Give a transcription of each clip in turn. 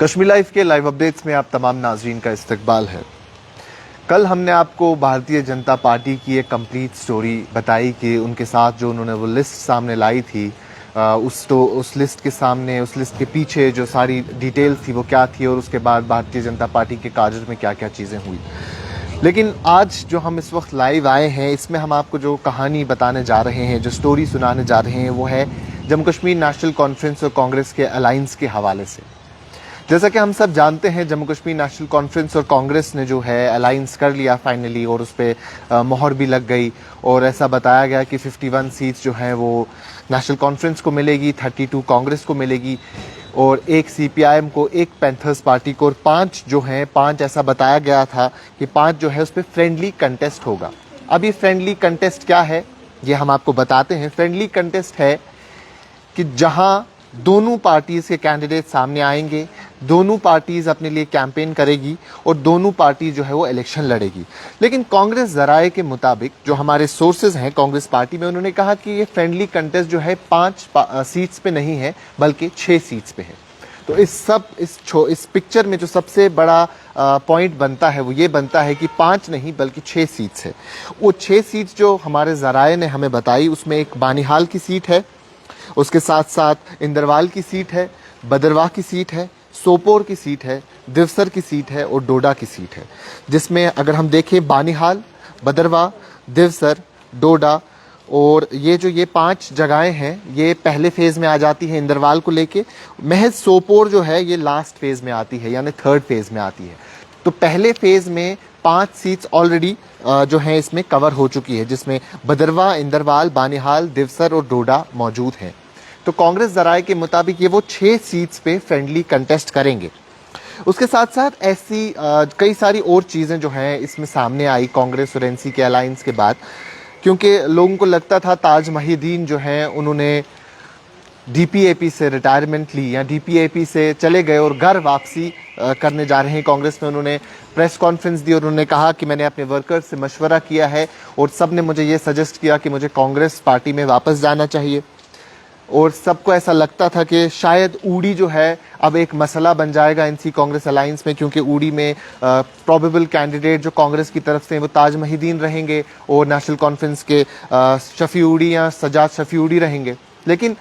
Kashmir live के live updates में आप तमाम नाजरीन का इस्तकबाल है। कल हमने आपको भारतीय जनता पार्टी की एक कंप्लीट स्टोरी बताई कि उनके साथ जो उन्होंने वो लिस्ट सामने लाई थी, उस लिस्ट के सामने, उस लिस्ट के पीछे जो सारी डिटेल्स थी वो क्या थी और उसके बाद भारतीय जनता पार्टी के कार्य में क्या क्या चीज़ें हुई। लेकिन आज जो हम इस वक्त लाइव आए हैं, इसमें हम आपको जो कहानी बताने जा रहे हैं, जो स्टोरी सुनाने जा रहे हैं, वो है जम्मू कश्मीर नेशनल कॉन्फ्रेंस और कांग्रेस के अलायंस के हवाले से। जैसा कि हम सब जानते हैं, जम्मू कश्मीर नेशनल कॉन्फ्रेंस और कांग्रेस ने जो है अलायंस कर लिया फाइनली, और उस पर मोहर भी लग गई और ऐसा बताया गया कि 51 सीट्स जो हैं वो नेशनल कॉन्फ्रेंस को मिलेगी, 32 कांग्रेस को मिलेगी और एक सीपीआईएम को, एक पैंथर्स पार्टी को, और 5 जो हैं, 5 ऐसा बताया गया था कि 5 जो है उस पर फ्रेंडली कंटेस्ट होगा। अब ये फ्रेंडली कंटेस्ट क्या है ये हम आपको बताते हैं। फ्रेंडली कंटेस्ट है कि जहां दोनों पार्टीज के कैंडिडेट सामने आएंगे, दोनों पार्टीज अपने लिए कैंपेन करेगी और दोनों पार्टी जो है वो इलेक्शन लड़ेगी। लेकिन कांग्रेस जराए के मुताबिक, जो हमारे सोर्सेज हैं कांग्रेस पार्टी में, उन्होंने कहा कि ये फ्रेंडली कंटेस्ट जो है 5 सीट्स पे नहीं है बल्कि 6 सीट्स पे है। तो इस पिक्चर में जो सबसे बड़ा पॉइंट बनता है वो ये बनता है कि 5 नहीं बल्कि 6 सीट्स है। वो 6 सीट्स जो हमारे जराए ने हमें बताई, उसमें एक बानिहाल की सीट है, उसके साथ साथ इंदरवाल की सीट है, बदरवाह की सीट है, सोपोर की सीट है, दिवसर की सीट है और डोडा की सीट है। जिसमें अगर हम देखें बानिहाल, बदरवाह, दिवसर, डोडा और ये 5 जगहें हैं, ये पहले फेज में आ जाती है इंदरवाल को लेके। महज सोपोर जो है ये लास्ट फेज में आती है, यानी 3rd फेज में आती है। तो पहले फेज में 5 सीट्स ऑलरेडी जो है इसमें कवर हो चुकी है, जिसमें बदरवाह, इंदरवाल, बानिहाल, दिवसर और डोडा मौजूद हैं। तो कांग्रेस जराए के मुताबिक ये वो 6 सीट्स पे फ्रेंडली कंटेस्ट करेंगे। उसके साथ साथ ऐसी कई सारी और चीज़ें जो हैं इसमें सामने आई कांग्रेस और एनसी के अलायंस के बाद, क्योंकि लोगों को लगता था ताज महिदीन जो हैं उन्होंने डीपीएपी से रिटायरमेंट ली या डीपीएपी से चले गए और घर वापसी करने जा रहे हैं। कांग्रेस में उन्होंने प्रेस कॉन्फ्रेंस दी और उन्होंने कहा कि मैंने अपने वर्कर्स से मशवरा किया है और सब ने मुझे ये सजेस्ट किया कि मुझे कांग्रेस पार्टी में वापस जाना चाहिए। और सबको ऐसा लगता था कि शायद ऊडी जो है अब एक मसला बन जाएगा एनसी कांग्रेस अलायंस में, क्योंकि ऊडी में प्रोबेबल कैंडिडेट जो कांग्रेस की तरफ से वो ताज महिदीन रहेंगे और नेशनल कॉन्फ्रेंस के शफी ऊडी या सजाद शफी ऊडी रहेंगे। लेकिन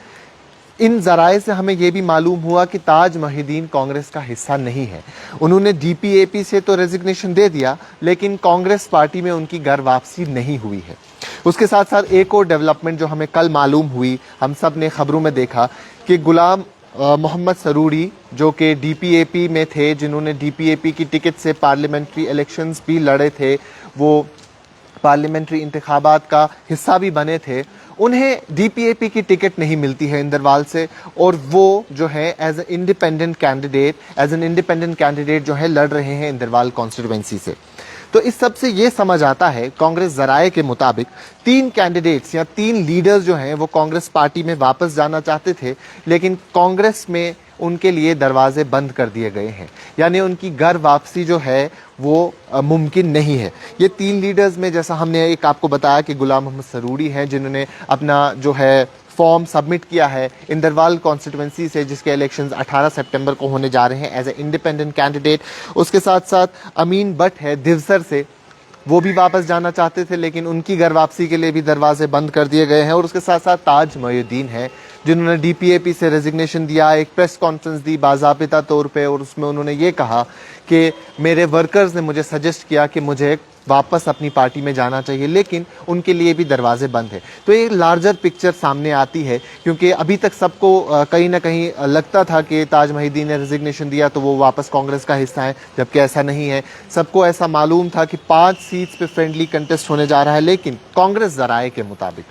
इन जराए से हमें यह भी मालूम हुआ कि ताज महिदीन कांग्रेस का हिस्सा नहीं है। उन्होंने डीपीएपी से तो रेजिग्नेशन दे दिया, लेकिन कांग्रेस पार्टी में उनकी घर वापसी नहीं हुई है। उसके साथ साथ एक और डेवलपमेंट जो हमें कल मालूम हुई, हम सब ने खबरों में देखा कि गुलाम मोहम्मद सरूरी जो कि डीपीएपी में थे, जिन्होंने डीपीएपी की टिकट से पार्लियामेंट्री इलेक्शंस भी लड़े थे, वो पार्लियामेंट्री इंतखाबात का हिस्सा भी बने थे, उन्हें डीपीएपी की टिकट नहीं मिलती है इंदरवाल से, और वो जो है एज एन इंडिपेंडेंट कैंडिडेट जो है लड़ रहे हैं इंदरवाल कॉन्स्टिट्यूएंसी से। तो इस सब से ये समझ आता है, कांग्रेस जराए के मुताबिक 3 कैंडिडेट्स या 3 लीडर्स जो हैं वो कांग्रेस पार्टी में वापस जाना चाहते थे, लेकिन कांग्रेस में उनके लिए दरवाजे बंद कर दिए गए हैं, यानी उनकी घर वापसी जो है वो मुमकिन नहीं है। ये 3 लीडर्स में, जैसा हमने एक आपको बताया कि गुलाम मोहम्मद सरूरी हैं, जिन्होंने अपना जो है फॉर्म सबमिट किया है इंदरवाल कॉन्स्टिट्यूएंसी से, जिसके इलेक्शंस 18 सितंबर को होने जा रहे हैं एज ए इंडिपेंडेंट कैंडिडेट। उसके साथ साथ अमीन भट्ट है दिवसर से, वो भी वापस जाना चाहते थे, लेकिन उनकी घर वापसी के लिए भी दरवाजे बंद कर दिए गए हैं। और उसके साथ साथ ताज महिदीन है, जिन्होंने डीपीएपी से रेजिग्नेशन दिया, एक प्रेस कॉन्फ्रेंस दी बाज़ाबिता तौर पे, और उसमें उन्होंने ये कहा कि मेरे वर्कर्स ने मुझे सजेस्ट किया कि मुझे वापस अपनी पार्टी में जाना चाहिए, लेकिन उनके लिए भी दरवाजे बंद है। तो ये लार्जर पिक्चर सामने आती है, क्योंकि अभी तक सबको कहीं ना कहीं लगता था कि ताज महिदीन ने रेजिग्नेशन दिया तो वो वापस कांग्रेस का हिस्सा है, जबकि ऐसा नहीं है। सबको ऐसा मालूम था कि 5 सीट्स पे फ्रेंडली कंटेस्ट होने जा रहा है, लेकिन कांग्रेस जराए के मुताबिक,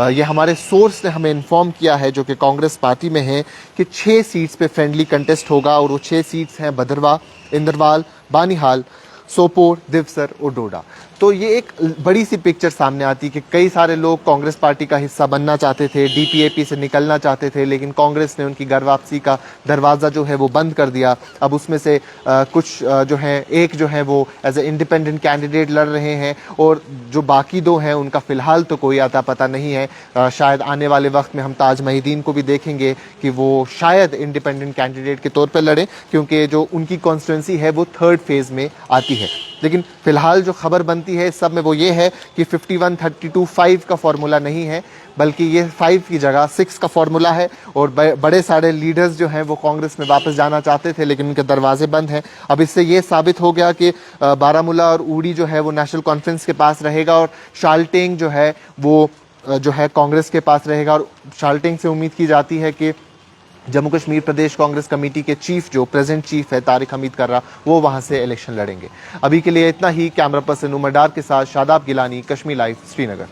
ये हमारे सोर्स ने हमें इन्फॉर्म किया है जो कि कांग्रेस पार्टी में है, कि 6 सीट्स पे फ्रेंडली कंटेस्ट होगा, और वो 6 सीट्स हैं बदरवाह, इंदरवाल, बानिहाल, सोपोर, दिवसर और डोडा। तो ये एक बड़ी सी पिक्चर सामने आती है कि कई सारे लोग कांग्रेस पार्टी का हिस्सा बनना चाहते थे, डीपीएपी से निकलना चाहते थे, लेकिन कांग्रेस ने उनकी घर वापसी का दरवाज़ा जो है वो बंद कर दिया। अब उसमें से कुछ जो है, एक जो है वो एज ए इंडिपेंडेंट कैंडिडेट लड़ रहे हैं, और जो बाकी दो हैं उनका फ़िलहाल तो कोई आता पता नहीं है। शायद आने वाले वक्त में हम ताज महिदीन को भी देखेंगे कि वो शायद इंडिपेंडेंट कैंडिडेट के तौर पर लड़े, क्योंकि जो उनकी कॉन्स्टिट्यूंसी है वो थर्ड फेज़ में आती है। लेकिन फिलहाल जो खबर बनती है इस सब में वो ये है कि 51-32-5 का फॉर्मूला नहीं है, बल्कि ये 5 की जगह 6 का फॉर्मूला है। और बड़े सारे लीडर्स जो हैं वो कांग्रेस में वापस जाना चाहते थे, लेकिन उनके दरवाजे बंद हैं। अब इससे ये साबित हो गया कि बारामूला और उड़ी जो है वो नेशनल कॉन्फ्रेंस के पास रहेगा, और शालटेंग जो है वो जो है कांग्रेस के पास रहेगा। और शालटेंग से उम्मीद की जाती है कि जम्मू कश्मीर प्रदेश कांग्रेस कमेटी के चीफ, जो प्रेजेंट चीफ है तारिक हमीद कर्रा, वो वहां से इलेक्शन लड़ेंगे। अभी के लिए इतना ही। कैमरा पर्सन उमर डार के साथ शादाब गिलानी, कश्मीर लाइव, श्रीनगर।